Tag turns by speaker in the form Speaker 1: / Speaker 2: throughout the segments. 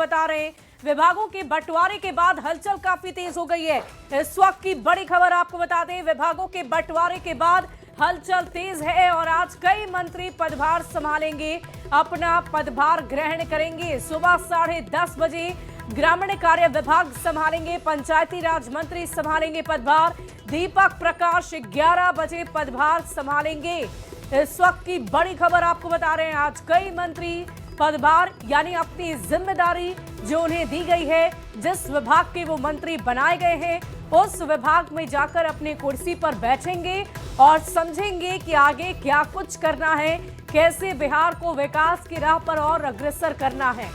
Speaker 1: बता रहे हैं, विभागों के बंटवारे के बाद हलचल काफी तेज हो गई है। इस वक्त की बड़ी खबर आपको बता दें, विभागों के बंटवारे के बाद हलचल तेज है और आज कई मंत्री पदभार संभालेंगे, अपना पदभार ग्रहण करेंगे। सुबह 10:30 बजे ग्रामीण कार्य विभाग संभालेंगे, पंचायती राज मंत्री संभालेंगे पदभार, दीपक प्रकाश 11 बजे पदभार संभालेंगे। इस वक्त की बड़ी खबर आपको बता रहे हैं, आज कई मंत्री पदभार यानी अपनी जिम्मेदारी जो उन्हें दी गई है, जिस विभाग के वो मंत्री बनाए गए हैं, उस विभाग में जाकर अपनी कुर्सी पर बैठेंगे और समझेंगे कि आगे क्या कुछ करना है, कैसे बिहार को विकास की राह पर और अग्रसर करना है।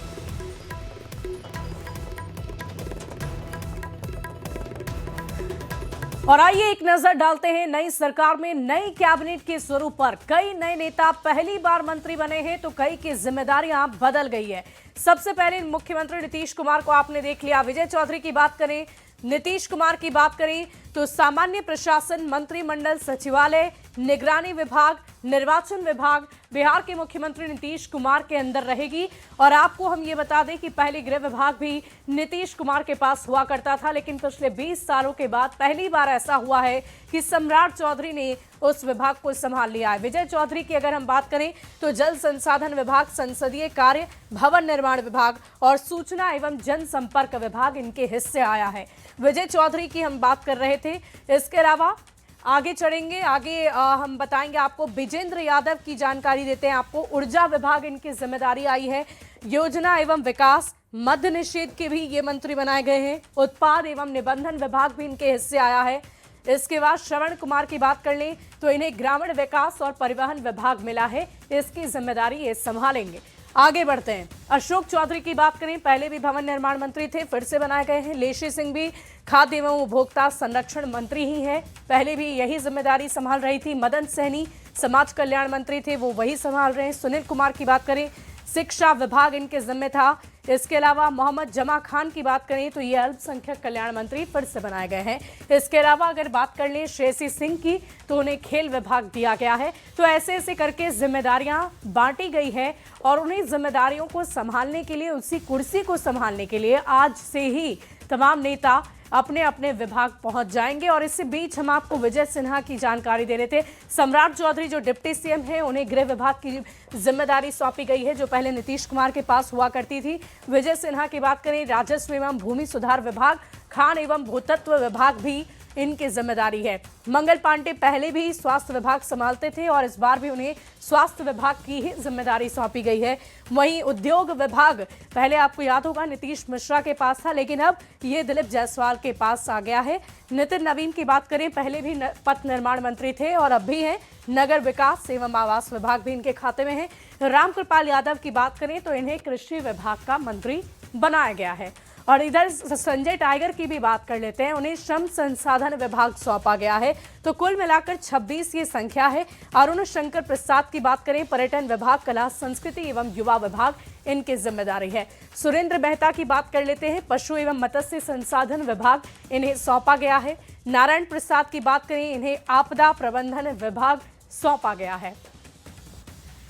Speaker 1: और आइए एक नजर डालते हैं नई सरकार में नई कैबिनेट के स्वरूप पर। कई नए नेता पहली बार मंत्री बने हैं तो कई की जिम्मेदारियां बदल गई है। सबसे पहले मुख्यमंत्री नीतीश कुमार को आपने देख लिया। विजय चौधरी की बात करें, नीतीश कुमार की बात करें तो सामान्य प्रशासन, मंत्रिमंडल, सचिवालय, निगरानी विभाग, निर्वाचन विभाग बिहार के मुख्यमंत्री नीतीश कुमार के अंदर रहेगी। और आपको हम ये बता दें कि पहले गृह विभाग भी नीतीश कुमार के पास हुआ करता था, लेकिन पिछले 20 सालों के बाद पहली बार ऐसा हुआ है कि सम्राट चौधरी ने उस विभाग को संभाल लिया है। विजय चौधरी की अगर हम बात करें तो जल संसाधन विभाग, संसदीय कार्य, भवन निर्माण विभाग और सूचना एवं जनसंपर्क विभाग इनके हिस्से आया है। विजय चौधरी की हम बात कर रहे थे। इसके अलावा आगे चढ़ेंगे, आगे हम बताएंगे आपको। विजेंद्र यादव की जानकारी देते हैं आपको। ऊर्जा विभाग इनकी जिम्मेदारी आई है। योजना एवं विकास, मद्य निषेध के भी ये मंत्री बनाए गए हैं। उत्पाद एवं निबंधन विभाग भी इनके हिस्से आया है। इसके बाद श्रवण कुमार की बात कर लें तो इन्हें ग्रामीण विकास और परिवहन विभाग मिला है, इसकी जिम्मेदारी ये संभालेंगे। आगे बढ़ते हैं, अशोक चौधरी की बात करें, पहले भी भवन निर्माण मंत्री थे, फिर से बनाए गए हैं। लेशी सिंह भी खाद्य एवं उपभोक्ता संरक्षण मंत्री ही हैं, पहले भी यही जिम्मेदारी संभाल रही थी। मदन सहनी समाज कल्याण मंत्री थे, वो वही संभाल रहे हैं। सुनील कुमार की बात करें, शिक्षा विभाग इनके जिम्मे था। इसके अलावा मोहम्मद जमा खान की बात करें तो ये अल्पसंख्यक कल्याण मंत्री फिर से बनाए गए हैं। इसके अलावा अगर बात कर लें श्रेयसी सिंह की तो उन्हें खेल विभाग दिया गया है। तो ऐसे ऐसे करके जिम्मेदारियां बांटी गई है और उन्हीं जिम्मेदारियों को संभालने के लिए, उसी कुर्सी को संभालने के लिए आज से ही तमाम नेता अपने अपने विभाग पहुंच जाएंगे। और इसी बीच हम आपको विजय सिन्हा की जानकारी दे रहे थे। सम्राट चौधरी जो डिप्टी सीएम हैं, उन्हें गृह विभाग की जिम्मेदारी सौंपी गई है, जो पहले नीतीश कुमार के पास हुआ करती थी। विजय सिन्हा की बात करें, राजस्व एवं भूमि सुधार विभाग, खान एवं भूतत्व विभाग भी इनकी जिम्मेदारी है। मंगल पांडे पहले भी स्वास्थ्य विभाग संभालते थे और इस बार भी उन्हें स्वास्थ्य विभाग की ही जिम्मेदारी सौंपी गई है। वहीं उद्योग विभाग पहले आपको याद होगा नीतीश मिश्रा के पास था, लेकिन अब ये दिलीप जायसवाल के पास आ गया है। नितिन नवीन की बात करें, पहले भी पथ निर्माण मंत्री थे और अब भी हैं। नगर विकास एवं आवास विभाग भी इनके खाते में है। रामकृपाल यादव की बात करें तो इन्हें कृषि विभाग का मंत्री बनाया गया है। और इधर संजय टाइगर की भी बात कर लेते हैं, उन्हें श्रम संसाधन विभाग सौंपा गया है। तो कुल मिलाकर 26 ये संख्या है। अरुण शंकर प्रसाद की बात करें, पर्यटन विभाग, कला संस्कृति एवं युवा विभाग इनकी जिम्मेदारी है। सुरेंद्र मेहता की बात कर लेते हैं, पशु एवं मत्स्य संसाधन विभाग इन्हें सौंपा गया है। नारायण प्रसाद की बात करें, इन्हें आपदा प्रबंधन विभाग सौंपा गया है।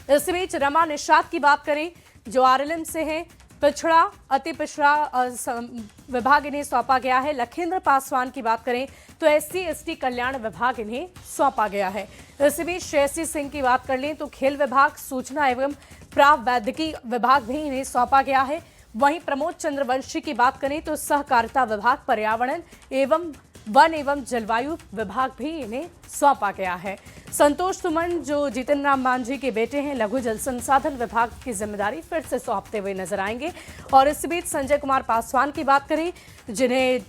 Speaker 1: इस बीच रमा निषाद की बात करें जो आरएलएम से हैं, पिछड़ा अति पिछड़ा विभाग इन्हें सौंपा गया है। लखींद्र पासवान की बात करें तो SC/ST कल्याण विभाग इन्हें सौंपा गया है। इसी बीच श्रेयसी सिंह की बात कर लें तो खेल विभाग, सूचना एवं प्रावैधिकी विभाग भी इन्हें सौंपा गया है। वहीं प्रमोद चंद्रवंशी की बात करें तो सहकारिता विभाग, पर्यावरण एवं वन एवं जलवायु विभाग भी इन्हें सौंपा गया है। संतोष सुमन जो जीतन राम मांझी के बेटे हैं, लघु जल संसाधन विभाग की जिम्मेदारी फिर से सौंपते हुए नजर आएंगे। और इस बीच संजय कुमार पासवान की बात करें, जिन्हें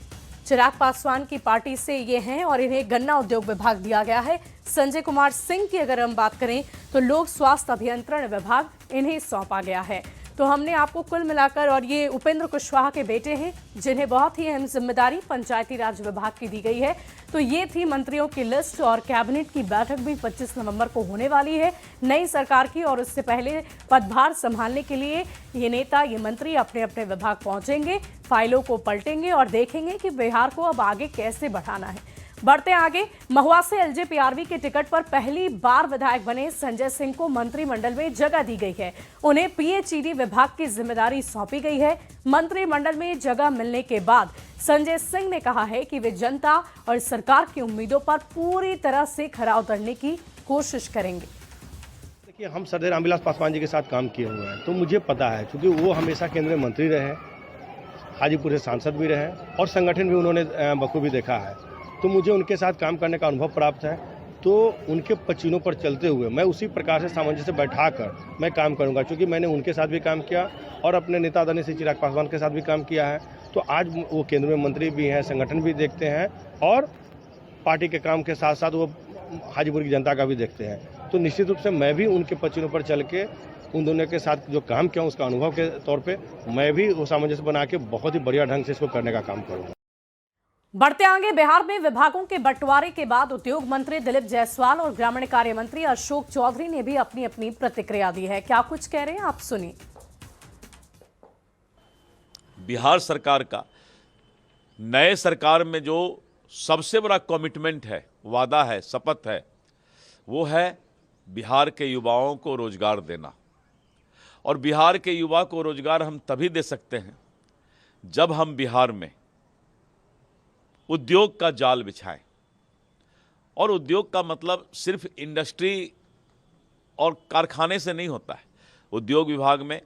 Speaker 1: चिराग पासवान की पार्टी से ये हैं और इन्हें गन्ना उद्योग विभाग दिया गया है। संजय कुमार सिंह की अगर हम बात करें तो लोक स्वास्थ्य अभियंत्रण विभाग इन्हें सौंपा गया है। तो हमने आपको कुल मिलाकर, और ये उपेंद्र कुशवाहा के बेटे हैं जिन्हें बहुत ही अहम जिम्मेदारी पंचायती राज विभाग की दी गई है। तो ये थी मंत्रियों की लिस्ट और कैबिनेट की बैठक भी 25 नवंबर को होने वाली है नई सरकार की। और उससे पहले पदभार संभालने के लिए ये नेता, ये मंत्री अपने अपने विभाग पहुंचेंगे, फाइलों को पलटेंगे और देखेंगे कि बिहार को अब आगे कैसे बढ़ाना है। बढ़ते आगे, महुआ से एलजेपीआरवी के टिकट पर पहली बार विधायक बने संजय सिंह को मंत्रिमंडल में जगह दी गई है। उन्हें पीएचईडी विभाग की जिम्मेदारी सौंपी गई है। मंत्रिमंडल में जगह मिलने के बाद संजय सिंह ने कहा है कि वे जनता और सरकार की उम्मीदों पर पूरी तरह से खरा उतरने की कोशिश करेंगे।
Speaker 2: देखिए, हम सरदार रामविलास पासवान जी के साथ काम किए हुए हैं, तो मुझे पता है, क्योंकि वो हमेशा केंद्रीय मंत्री रहे, हाजीपुर से सांसद भी रहे और संगठन भी उन्होंने बखूबी देखा है, तो मुझे उनके साथ काम करने का अनुभव प्राप्त है। तो उनके पचीनों पर चलते हुए मैं उसी प्रकार से सामंजस्य बैठाकर मैं काम करूंगा, क्योंकि मैंने उनके साथ भी काम किया और अपने नेता आदरणीय श्री चिराग पासवान के साथ भी काम किया है। तो आज वो केंद्र में मंत्री भी हैं, संगठन भी देखते हैं और पार्टी के काम के साथ साथ वो हाजीपुर की जनता का भी देखते हैं। तो निश्चित रूप से मैं भी उनके पचीनों पर चल के उन दोनों के साथ जो काम किया उसका अनुभव के तौर पे मैं भी वो सामंजस्य बना के बहुत ही बढ़िया ढंग से इसको करने का काम करूँगा।
Speaker 1: बढ़ते आगे, बिहार में विभागों के बंटवारे के बाद उद्योग मंत्री दिलीप जायसवाल और ग्रामीण कार्य मंत्री अशोक चौधरी ने भी अपनी अपनी प्रतिक्रिया दी है। क्या कुछ कह रहे हैं, आप सुनिए।
Speaker 3: बिहार सरकार का नए सरकार में जो सबसे बड़ा कमिटमेंट है, वादा है, शपथ है, वो है बिहार के युवाओं को रोजगार देना। और बिहार के युवा को रोजगार हम तभी दे सकते हैं जब हम बिहार में उद्योग का जाल बिछाएं। और उद्योग का मतलब सिर्फ इंडस्ट्री और कारखाने से नहीं होता है। उद्योग विभाग में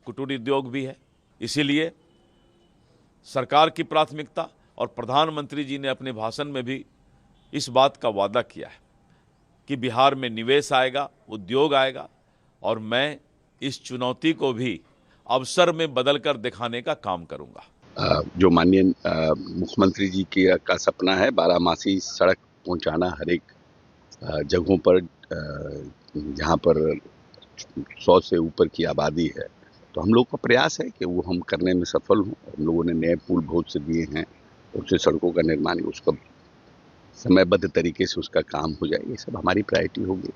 Speaker 3: कुटीर उद्योग भी है। इसीलिए सरकार की प्राथमिकता और प्रधानमंत्री जी ने अपने भाषण में भी इस बात का वादा किया है कि बिहार में निवेश आएगा, उद्योग आएगा और मैं इस चुनौती को भी अवसर में बदलकर दिखाने का काम करूंगा।
Speaker 4: जो माननीय मुख्यमंत्री जी का सपना है, बारहमासी सड़क पहुंचाना हर एक जगहों पर जहां पर 100 से ऊपर की आबादी है, तो हम लोग का प्रयास है कि वो हम करने में सफल हों। हम लोगों ने नए पुल बहुत से दिए हैं, उससे सड़कों का निर्माण, उसका समयबद्ध तरीके से उसका काम हो जाए, ये सब हमारी प्रायोरिटी होगी।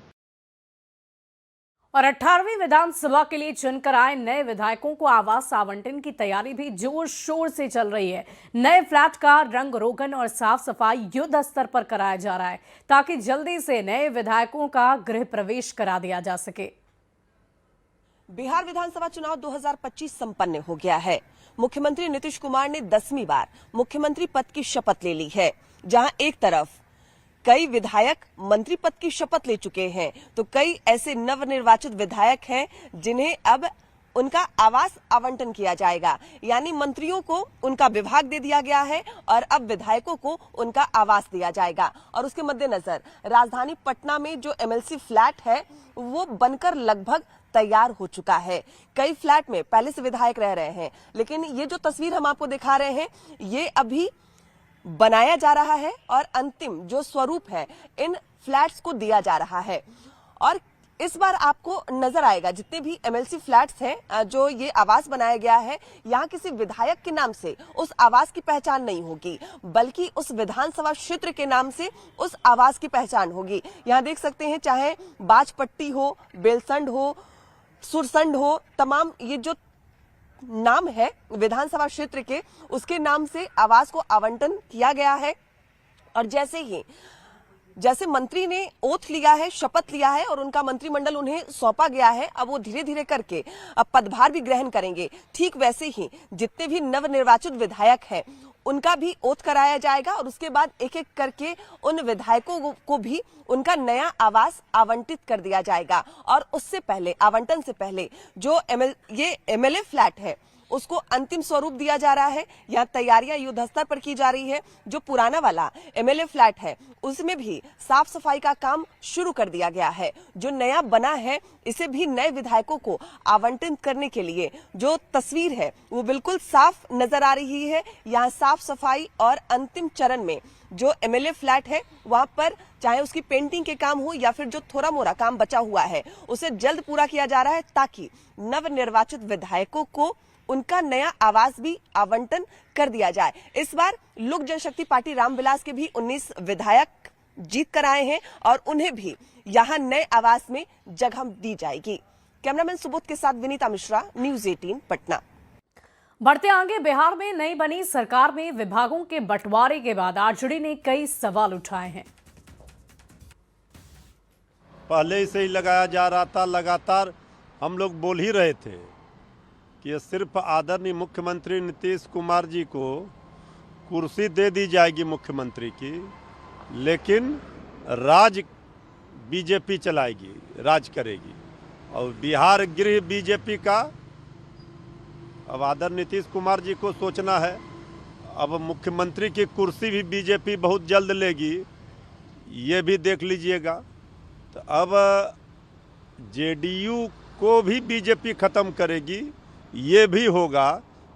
Speaker 1: और 18वीं विधानसभा के लिए चुनकर आए नए विधायकों को आवास आवंटन की तैयारी भी जोर शोर से चल रही है। नए फ्लैट का रंग रोगन और साफ सफाई युद्ध स्तर पर कराया जा रहा है ताकि जल्दी से नए विधायकों का गृह प्रवेश करा दिया जा सके।
Speaker 5: बिहार विधानसभा चुनाव 2025 संपन्न हो गया है। मुख्यमंत्री नीतीश कुमार ने 10वीं बार मुख्यमंत्री पद की शपथ ले ली है। जहां एक तरफ कई विधायक मंत्री पद की शपथ ले चुके हैं, तो कई ऐसे नवनिर्वाचित विधायक हैं जिन्हें अब उनका आवास आवंटन किया जाएगा। यानी मंत्रियों को उनका विभाग दे दिया गया है और अब विधायकों को उनका आवास दिया जाएगा। और उसके मद्देनजर राजधानी पटना में जो एमएलसी फ्लैट है वो बनकर लगभग तैयार हो चुका है। कई फ्लैट में पहले से विधायक रह रहे हैं, लेकिन ये जो तस्वीर हम आपको दिखा रहे हैं ये अभी बनाया जा रहा है और अंतिम जो स्वरूप है इन फ्लैट्स को दिया जा रहा है। और इस बार आपको नजर आएगा जितने भी एमएलसी फ्लैट्स हैं जो ये आवास बनाया गया है, यहाँ किसी विधायक के नाम से उस आवास की पहचान नहीं होगी, बल्कि उस विधानसभा क्षेत्र के नाम से उस आवास की पहचान होगी। यहाँ देख सकते हैं, चाहे बाजपट्टी हो, बेलसंड हो, सुरसंड हो, तमाम ये जो नाम है विधानसभा क्षेत्र के, उसके नाम से आवास को आवंटन किया गया है। और जैसे मंत्री ने ओथ लिया है, शपथ लिया है और उनका मंत्रिमंडल उन्हें सौंपा गया है, अब वो धीरे धीरे करके अब पदभार भी ग्रहण करेंगे। ठीक वैसे ही जितने भी नवनिर्वाचित विधायक हैं उनका भी ओथ कराया जाएगा और उसके बाद एक एक करके उन विधायकों को भी उनका नया आवास आवंटित कर दिया जाएगा। और उससे पहले, आवंटन से पहले जो ये एमएलए फ्लैट है उसको अंतिम स्वरूप दिया जा रहा है। यहाँ तैयारियां युद्ध स्तर पर की जा रही है। जो पुराना वाला एमएलए फ्लैट है उसमें भी साफ सफाई का काम शुरू कर दिया गया है। जो नया बना है इसे भी नए विधायकों को आवंटित करने के लिए जो तस्वीर है वो बिल्कुल साफ नजर आ रही है। यहाँ साफ सफाई और अंतिम चरण में जो एमएलए फ्लैट है वहां पर चाहे उसकी पेंटिंग के काम हो या फिर जो थोड़ा मोड़ा काम बचा हुआ है उसे जल्द पूरा किया जा रहा है ताकि नवनिर्वाचित विधायकों को उनका नया आवास भी आवंटन कर दिया जाए। इस बार लोक जनशक्ति पार्टी रामविलास के भी 19 विधायक जीत कर आए हैं और उन्हें भी यहां नए आवास में जगह दी जाएगी। कैमरामैन सुबोध के साथ विनीता मिश्रा, न्यूज़ 18 पटना।
Speaker 1: बढ़ते आगे, बिहार में नई बनी सरकार में विभागों के बंटवारे के बाद आरजेडी ने कई सवाल उठाए हैं।
Speaker 6: पहले से ही लगाया जा रहा था, लगातार हम लोग बोल ही रहे थे कि ये सिर्फ आदरणीय मुख्यमंत्री नीतीश कुमार जी को कुर्सी दे दी जाएगी मुख्यमंत्री की, लेकिन राज बीजेपी चलाएगी, राज करेगी। और बिहार गृह बीजेपी का अब आदरणीय नीतीश कुमार जी को सोचना है। अब मुख्यमंत्री की कुर्सी भी बीजेपी बहुत जल्द लेगी, ये भी देख लीजिएगा। तो अब जेडीयू को भी बीजेपी ख़त्म करेगी, ये भी होगा।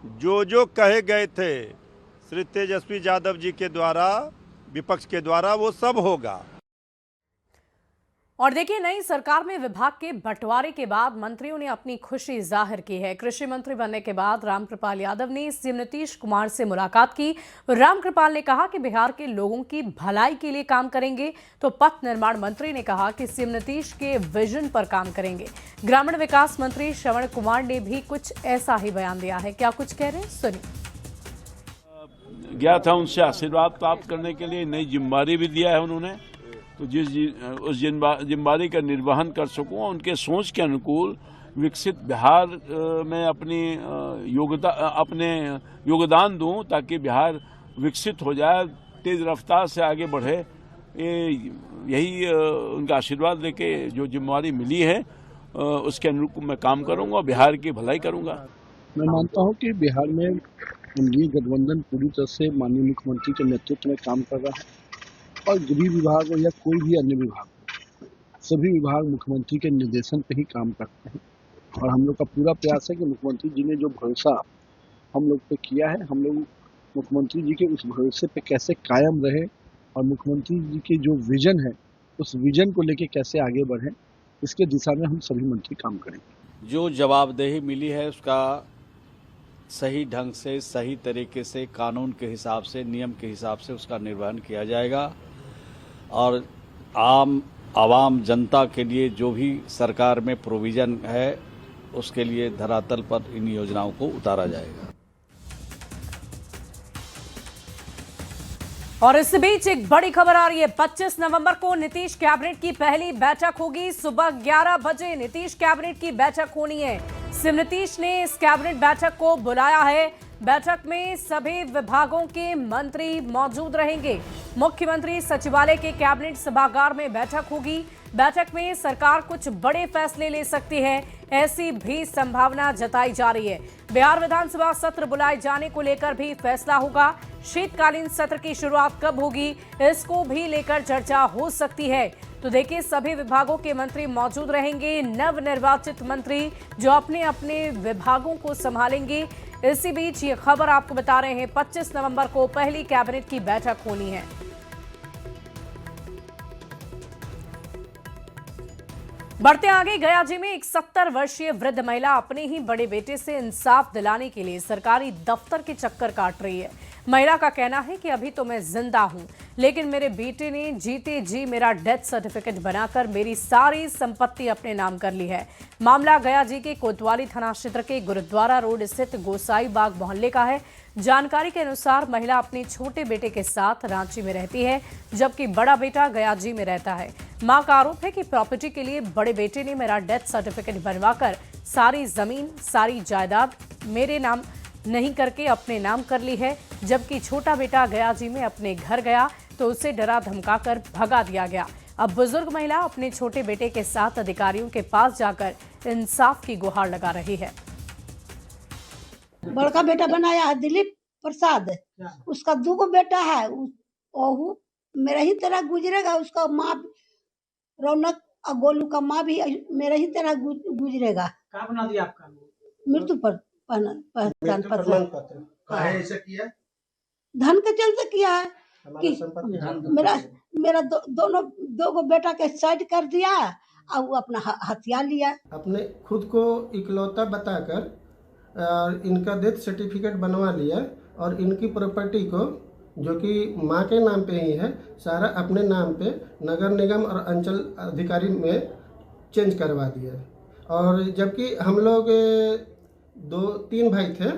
Speaker 6: जो कहे गए थे श्री तेजस्वी यादव जी के द्वारा, विपक्ष के द्वारा, वो सब होगा।
Speaker 1: और देखिए, नई सरकार में विभाग के बंटवारे के बाद मंत्रियों ने अपनी खुशी जाहिर की है। कृषि मंत्री बनने के बाद रामकृपाल यादव ने सीएम नीतीश कुमार से मुलाकात की। रामकृपाल ने कहा कि बिहार के लोगों की भलाई के लिए काम करेंगे, तो पथ निर्माण मंत्री ने कहा कि सीएम नीतीश के विजन पर काम करेंगे। ग्रामीण विकास मंत्री श्रवण कुमार ने भी कुछ ऐसा ही बयान दिया है। क्या कुछ कह रहे हैं, सुनिए।
Speaker 7: गया था उनसे आशीर्वाद प्राप्त करने के लिए, नई जिम्मेदारी भी दिया है उन्होंने, तो उस जिम्मेदारी का निर्वहन कर सकूं, उनके सोच के अनुकूल विकसित बिहार में अपने योगदान दूं, ताकि बिहार विकसित हो जाए, तेज रफ्तार से आगे बढ़े। यही उनका आशीर्वाद लेके जो जिम्मेदारी मिली है उसके अनुरूप मैं काम करूंगा और बिहार की भलाई करूंगा।
Speaker 8: मैं मानता हूं कि बिहार में एनडीए गठबंधन पूरी तरह से माननीय मुख्यमंत्री के नेतृत्व में काम कर रहा है, और गृह विभाग हो या कोई भी अन्य विभाग, सभी विभाग मुख्यमंत्री के निर्देशन पे ही काम करते हैं। और हम लोग का पूरा प्रयास है कि मुख्यमंत्री जी ने जो भरोसा हम लोग पे किया है, हम लोग मुख्यमंत्री जी के उस भरोसे पे कैसे कायम रहे, और मुख्यमंत्री जी के जो विजन है उस विजन को लेके कैसे आगे बढ़े, इसके दिशा में हम सभी मंत्री काम करेंगे।
Speaker 9: जो जवाबदेही मिली है उसका सही ढंग से, सही तरीके से, कानून के हिसाब से, नियम के हिसाब से उसका निर्वहन किया जाएगा। और आवाम जनता के लिए जो भी सरकार में प्रोविजन है उसके लिए धरातल पर इन योजनाओं को उतारा जाएगा।
Speaker 1: और इस बीच एक बड़ी खबर आ रही है। 25 नवंबर को नीतीश कैबिनेट की पहली बैठक होगी। सुबह 11 बजे नीतीश कैबिनेट की बैठक होनी है। सीएम नीतीश ने इस कैबिनेट बैठक को बुलाया है। बैठक में सभी विभागों के मंत्री मौजूद रहेंगे। मुख्यमंत्री सचिवालय के कैबिनेट सभागार में बैठक होगी। बैठक में सरकार कुछ बड़े फैसले ले सकती है, ऐसी भी संभावना जताई जा रही है। बिहार विधानसभा सत्र बुलाए जाने को लेकर भी फैसला होगा। शीतकालीन सत्र की शुरुआत कब होगी, इसको भी लेकर चर्चा हो सकती है। तो देखिए, सभी विभागों के मंत्री मौजूद रहेंगे, नवनिर्वाचित मंत्री जो अपने अपने विभागों को संभालेंगे। इसी बीच ये खबर आपको बता रहे हैं, 25 नवंबर को पहली कैबिनेट की बैठक होनी है। बढ़ते आगे, गयाजी में एक 70 वर्षीय वृद्ध महिला अपने ही बड़े बेटे से इंसाफ दिलाने के लिए सरकारी दफ्तर के चक्कर काट रही है। महिला का कहना है कि अभी तो मैं जिंदा हूं, लेकिन मेरे बेटे ने जीते जी मेरा डेथ सर्टिफिकेट बनाकर मेरी सारी संपत्ति अपने नाम कर ली है। मामला गयाजी के कोतवाली थाना क्षेत्र के गुरुद्वारा रोड स्थित गोसाई बाग मोहल्ले का है। जानकारी के अनुसार महिला अपने छोटे बेटे के साथ रांची में रहती है, जबकि बड़ा बेटा गयाजी में रहता है। मां का आरोप है कि प्रॉपर्टी के लिए बड़े बेटे ने मेरा डेथ सर्टिफिकेट बनवाकर सारी जमीन, सारी जायदाद मेरे नाम नहीं करके अपने नाम कर ली है, जबकि छोटा बेटा गयाजी में अपने घर गया तो उसे डरा धमकाकर भगा दिया गया। अब बुजुर्ग महिला अपने छोटे बेटे के साथ अधिकारियों के पास जाकर इंसाफ की गुहार लगा रही है।
Speaker 10: बड़का बेटा बनाया है दिलीप प्रसाद, उसका 2 बेटा है, वो मेरा ही तरह गुजरेगा। उसका माँ रौनक और गोलू का माँ भी मेरा ही तरह गुजरेगा।
Speaker 11: क्या बना दिया आपका?
Speaker 10: मृत्यु पर पहचान पत्र।
Speaker 11: ऐसा किया?
Speaker 10: धन के चलते किया है कि मेरा दो बेटा के साइड कर दिया और वो अपना हथियार लिया।
Speaker 11: अपने खुद को इकलौता बताकर इनका डेथ सर्टिफिकेट बनवा लिया और इनकी प्रॉपर्टी को, जो कि माँ के नाम पे ही है, सारा अपने नाम पे नगर निगम और अंचल अधिकारी में चेंज करवा दिया। और जबकि हम लोग 2-3 भाई थे,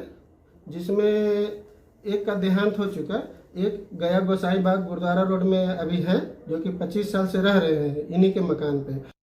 Speaker 11: जिसमें एक का देहांत हो चुका, एक गया गोसाई बाग गुरुद्वारा रोड में अभी हैं, जो कि 25 साल से रह रहे हैं इन्हीं के मकान पे।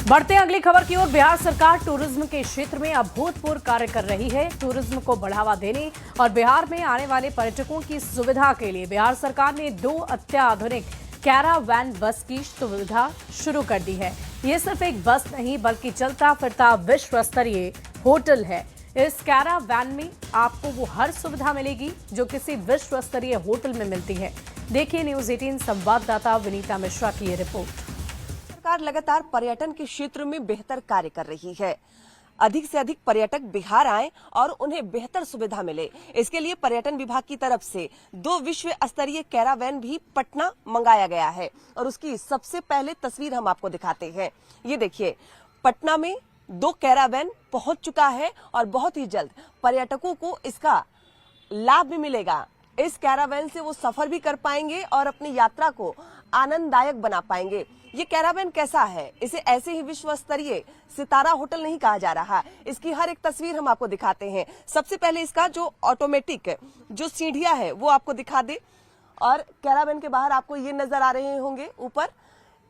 Speaker 1: बढ़ते हैं अगली खबर की ओर। बिहार सरकार टूरिज्म के क्षेत्र में अभूतपूर्व कार्य कर रही है। टूरिज्म को बढ़ावा देने और बिहार में आने वाले पर्यटकों की सुविधा के लिए बिहार सरकार ने 2 अत्याधुनिक कैरावैन बस की सुविधा शुरू कर दी है। ये सिर्फ एक बस नहीं बल्कि चलता फिरता विश्व स्तरीय होटल है। इस कैरावैन में आपको वो हर सुविधा मिलेगी जो किसी विश्व स्तरीय होटल में मिलती है। देखिए न्यूज 18 संवाददाता विनीता मिश्रा की ये रिपोर्ट।
Speaker 5: सरकार लगातार पर्यटन के क्षेत्र में बेहतर कार्य कर रही है। अधिक से अधिक पर्यटक बिहार आएं और उन्हें बेहतर सुविधा मिले, इसके लिए पर्यटन विभाग की तरफ से 2 विश्व स्तरीय कैरावैन भी पटना मंगाया गया है और उसकी सबसे पहले तस्वीर हम आपको दिखाते हैं। ये देखिए, पटना में 2 कैरावैन पहुंच चुका है और बहुत ही जल्द पर्यटकों को इसका लाभ भी मिलेगा। इस कैरावैन से वो सफर भी कर पाएंगे और अपनी यात्रा को आनंददायक बना पाएंगे। ये कैरावैन कैसा है, इसे ऐसे ही विश्व स्तरीय सितारा होटल नहीं कहा जा रहा। इसकी हर एक तस्वीर हम आपको दिखाते हैं। सबसे पहले इसका जो ऑटोमेटिक जो सीढ़ियां है वो आपको दिखा दे और कैरावैन के बाहर आपको ये नजर आ रहे होंगे ऊपर,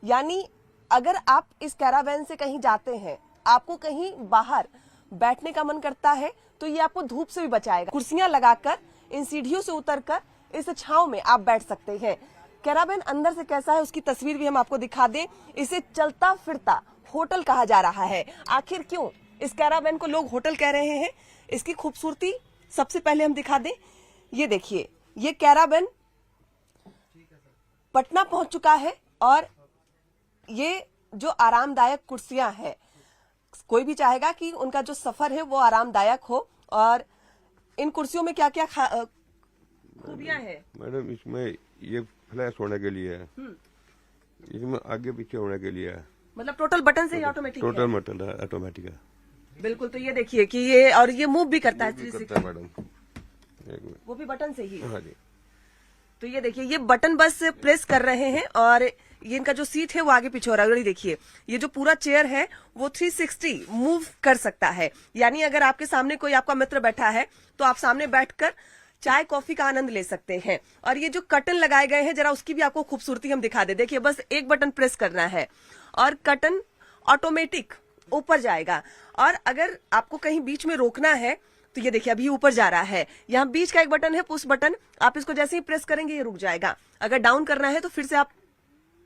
Speaker 5: यानी अगर आप इस कैरावैन से कहीं जाते हैं, आपको कहीं बाहर बैठने का मन करता है तो ये आपको धूप से भी बचाएगा। कुर्सियां लगाकर इन सीढ़ियों से उतरकर इस छांव में आप बैठ सकते हैं। कैरावैन अंदर से कैसा है उसकी तस्वीर भी हम आपको दिखा दें। इसे चलता फिरता होटल कहा जा रहा है। आखिर क्यों इस कैरावैन को लोग होटल कह रहे हैं, इसकी खूबसूरती सबसे पहले हम दिखा दें। ये देखिए, ये कैरावैन पटना पहुंच चुका है और ये जो आरामदायक कुर्सियां हैं, कोई भी चाहेगा कि उनका जो सफर है वो आरामदायक हो। और इन कुर्सियों में क्या क्या खूबियां हैं?
Speaker 12: मैडम, इसमें ये फ्लैश होने के लिए है, इसमें आगे पीछे होने के लिए है,
Speaker 5: मतलब टोटल बटन से ही ऑटोमेटिक
Speaker 12: टोटल बटन है, ऑटोमेटिक है।
Speaker 5: बिल्कुल, तो ये देखिए कि ये और ये मूव भी करता है,
Speaker 12: करता है मैडम,
Speaker 5: वो भी बटन से ही।
Speaker 12: हाँ जी।
Speaker 5: तो ये देखिए, ये बटन बस प्रेस कर रहे हैं और ये इनका जो सीट है वो आगे पीछे हो रहा है। और देखिए, ये जो पूरा चेयर है वो 360 मूव कर सकता है, यानी अगर आपके सामने कोई आपका मित्र बैठा है तो आप सामने बैठकर चाय कॉफी का आनंद ले सकते हैं। और ये जो कर्टन लगाए गए हैं, जरा उसकी भी आपको खूबसूरती हम दिखा दे। देखिए, बस एक बटन प्रेस करना है और कर्टन ऑटोमेटिक ऊपर जाएगा। और अगर आपको कहीं बीच में रोकना है तो ये देखिए, अभी ऊपर जा रहा है। यहाँ बीच का एक बटन है, पुश बटन, आप इसको जैसे ही प्रेस करेंगे ये रुक जाएगा। अगर डाउन करना है तो फिर से आप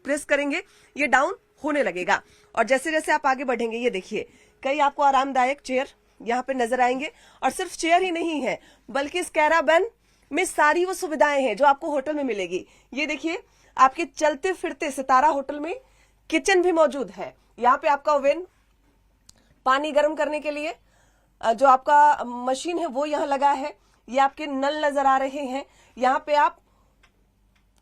Speaker 5: प्रेस करेंगे, ये डाउन होने लगेगा। और जैसे जैसे आप आगे बढ़ेंगे, ये देखिए, कई आपको आरामदायक चेयर यहाँ पे नजर आएंगे। और सिर्फ चेयर ही नहीं है, बल्कि इस कैरावैन में सारी वो सुविधाएं हैं जो आपको होटल में मिलेगी। ये देखिए, आपके चलते फिरते सितारा होटल में किचन भी मौजूद है। यहाँ पे आपका ओवन, पानी गर्म करने के लिए जो आपका मशीन है वो यहाँ लगा है। ये आपके नल नजर आ रहे हैं। यहाँ पे आप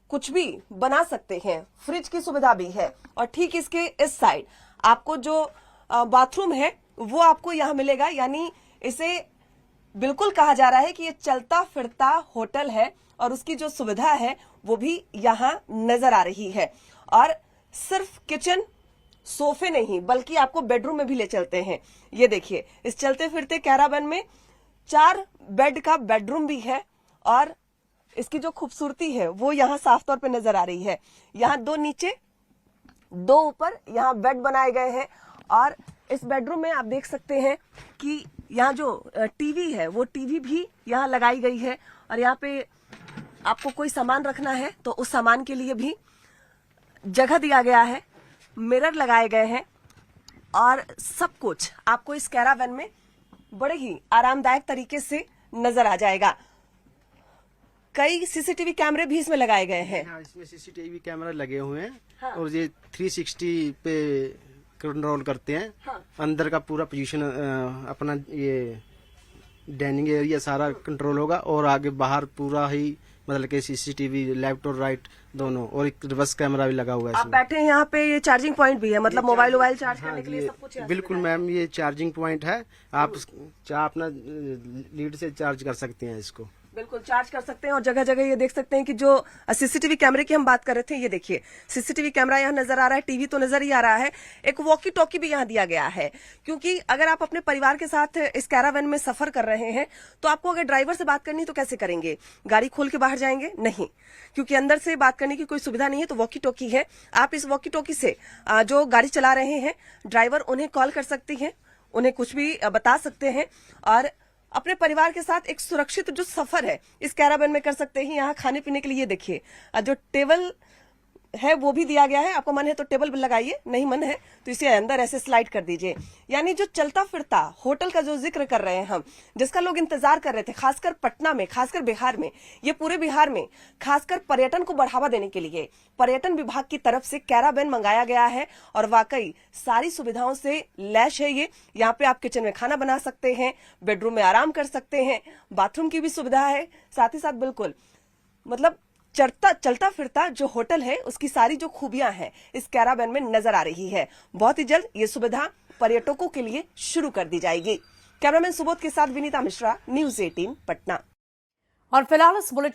Speaker 5: कुछ भी बना सकते हैं, फ्रिज की सुविधा भी है। और ठीक इसके इस साइड आपको जो बाथरूम है वो आपको यहाँ मिलेगा, यानी इसे बिल्कुल कहा जा रहा है कि ये चलता फिरता होटल है और उसकी जो सुविधा है वो भी यहाँ नजर आ रही है। और सिर्फ किचन सोफे नहीं बल्कि आपको बेडरूम में भी ले चलते हैं। ये देखिए, इस चलते फिरते कैरावैन में 4 बेड का बेडरूम भी है और इसकी जो खूबसूरती है वो यहाँ साफ तौर पे नजर आ रही है। यहाँ 2 नीचे 2 ऊपर यहाँ बेड बनाए गए हैं। और इस बेडरूम में आप देख सकते हैं कि यहाँ जो टीवी है वो टीवी भी यहाँ लगाई गई है। और यहाँ पे आपको कोई सामान रखना है तो उस सामान के लिए भी जगह दिया गया है, मिरर लगाए गए हैं और सब कुछ आपको इस कैरावैन में बड़े ही आरामदायक तरीके से नजर आ जाएगा। कई सीसीटीवी कैमरे भी इसमें लगाए गए हैं।
Speaker 13: हाँ, इसमें सीसीटीवी कैमरा लगे हुए हैं।
Speaker 5: हाँ।
Speaker 13: और ये 360 पे कंट्रोल करते हैं।
Speaker 5: हाँ।
Speaker 13: अंदर का पूरा पोजीशन अपना ये डाइनिंग एरिया सारा कंट्रोल होगा और आगे बाहर पूरा ही मतलब कि सीसीटीवी लेफ्ट और राइट दोनों, और एक रिवर्स कैमरा भी लगा हुआ है।
Speaker 5: आप बैठे हैं यहाँ पे, ये चार्जिंग पॉइंट भी है, मतलब मोबाइल चार्ज करने के लिए सब कुछ है।
Speaker 13: बिल्कुल मैम, ये चार्जिंग पॉइंट है। आप अपना लीड से चार्ज कर सकते हैं इसको।
Speaker 5: बिल्कुल चार्ज कर सकते हैं और जगह जगह ये देख सकते हैं कि जो सीसीटीवी कैमरे की हम बात कर रहे थे, ये देखिए सीसीटीवी कैमरा यहाँ नजर आ रहा है, टीवी तो नजर ही आ रहा है, एक वॉकी टॉकी भी यहाँ दिया गया है। क्योंकि अगर आप अपने परिवार के साथ इस कैरावैन में सफर कर रहे हैं तो आपको अगर ड्राइवर से बात करनी तो कैसे करेंगे? गाड़ी खोल के बाहर जाएंगे? नहीं, क्योंकि अंदर से बात करने की कोई सुविधा नहीं है। तो वॉकी टॉकी है, आप इस वॉकी टॉकी से जो गाड़ी चला रहे हैं ड्राइवर उन्हें कॉल कर सकती हैं, उन्हें कुछ भी बता सकते हैं और अपने परिवार के साथ एक सुरक्षित जो सफर है इस कैरावैन में कर सकते हैं। यहाँ खाने पीने के लिए देखिए जो टेबल है वो भी दिया गया है, आपको मन है तो टेबल पर लगाइए, नहीं मन है तो इसे अंदर ऐसे स्लाइड कर दीजिए। यानी जो चलता फिरता होटल का जो जिक्र कर रहे हैं हम, जिसका लोग इंतजार कर रहे थे, खासकर पटना में, खासकर बिहार में, ये पूरे बिहार में खासकर पर्यटन को बढ़ावा देने के लिए पर्यटन विभाग की तरफ से कैरावैन मंगाया गया है और वाकई सारी सुविधाओं से लैस है ये। यहाँ पे आप किचन में खाना बना सकते हैं, बेडरूम में आराम कर सकते हैं, बाथरूम की भी सुविधा है, साथ ही साथ बिल्कुल मतलब चलता फिरता जो होटल है उसकी सारी जो खूबियां हैं इस कैरावैन में नजर आ रही है। बहुत ही जल्द ये सुविधा पर्यटकों के लिए शुरू कर दी जाएगी। कैमरामैन सुबोध के साथ विनीता मिश्रा, न्यूज़ 18 पटना।
Speaker 1: और फिलहाल इस बुलेटिन